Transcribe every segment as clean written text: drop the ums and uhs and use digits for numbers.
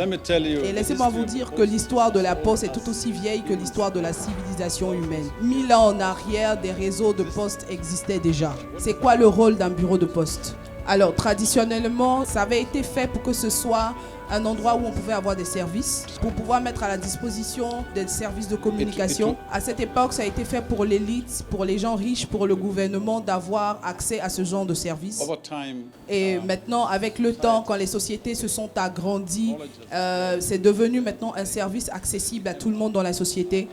Et laissez-moi vous dire que l'histoire de la poste est tout aussi vieille que l'histoire de la civilisation humaine. 1000 ans en arrière, des réseaux de postes existaient déjà. C'est quoi le rôle d'un bureau de poste? Alors, traditionnellement, ça avait été fait pour que ce soit un endroit où on pouvait avoir des services, pour pouvoir mettre à la disposition des services de communication. À cette époque, ça a été fait pour l'élite, pour les gens riches, pour le gouvernement d'avoir accès à ce genre de services. Et maintenant, avec le temps, quand les sociétés se sont agrandies, c'est devenu maintenant un service accessible à tout le monde dans la société.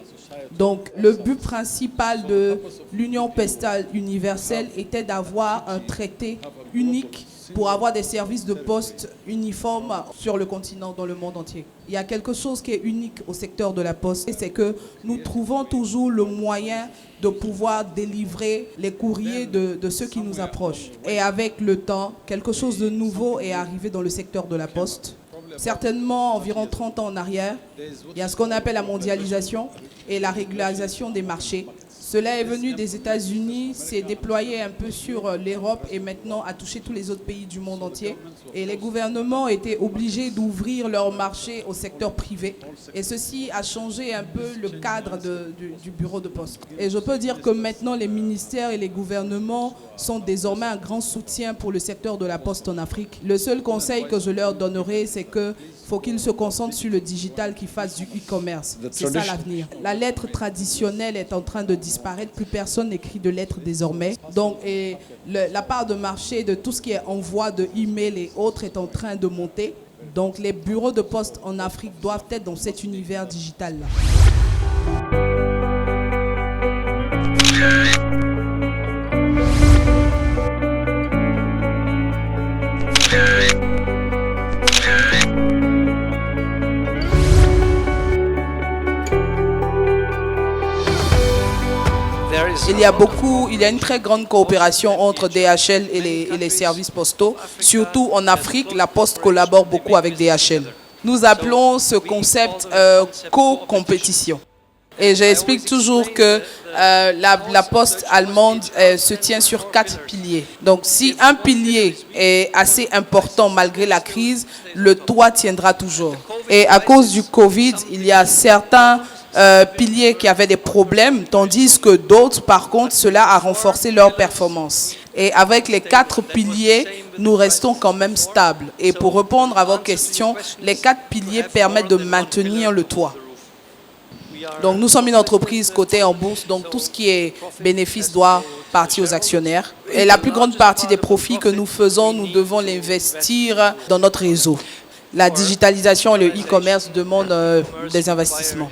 Donc, le but principal de l'Union postale universelle était d'avoir un traité unique pour avoir des services de poste uniformes sur le continent, dans le monde entier. Il y a quelque chose qui est unique au secteur de la poste, c'est que nous trouvons toujours le moyen de pouvoir délivrer les courriers de ceux qui nous approchent. Et avec le temps, quelque chose de nouveau est arrivé dans le secteur de la poste. Certainement, environ 30 ans en arrière, il y a ce qu'on appelle la mondialisation et la régularisation des marchés. Cela est venu des États-Unis, s'est déployé un peu sur l'Europe et maintenant a touché tous les autres pays du monde entier. Et les gouvernements étaient obligés d'ouvrir leur marché au secteur privé. Et ceci a changé un peu le cadre du bureau de poste. Et je peux dire que maintenant, les ministères et les gouvernements sont désormais un grand soutien pour le secteur de la poste en Afrique. Le seul conseil que je leur donnerai, c'est que faut qu'ils se concentrent sur le digital, qu'ils fassent du e-commerce. C'est ça l'avenir. La lettre traditionnelle est en train de disparaître. Plus personne n'écrit de lettres désormais. Donc, la part de marché de tout ce qui est envoi de e-mail et autres est en train de monter. Donc, les bureaux de poste en Afrique doivent être dans cet univers digital-là. Il y a une très grande coopération entre DHL et les services postaux. Surtout en Afrique, la Poste collabore beaucoup avec DHL. Nous appelons ce concept co-compétition. Et j'explique toujours que la poste allemande se tient sur 4 piliers. Donc si un pilier est assez important malgré la crise, le toit tiendra toujours. Et à cause du Covid, il y a certains piliers qui avaient des problèmes, tandis que d'autres, par contre, cela a renforcé leur performance. Et avec les 4 piliers, nous restons quand même stables. Et pour répondre à vos questions, les 4 piliers permettent de maintenir le toit. Donc nous sommes une entreprise cotée en bourse, donc tout ce qui est bénéfice doit partir aux actionnaires. Et la plus grande partie des profits que nous faisons, nous devons l'investir dans notre réseau. La digitalisation et le e-commerce demandent des investissements.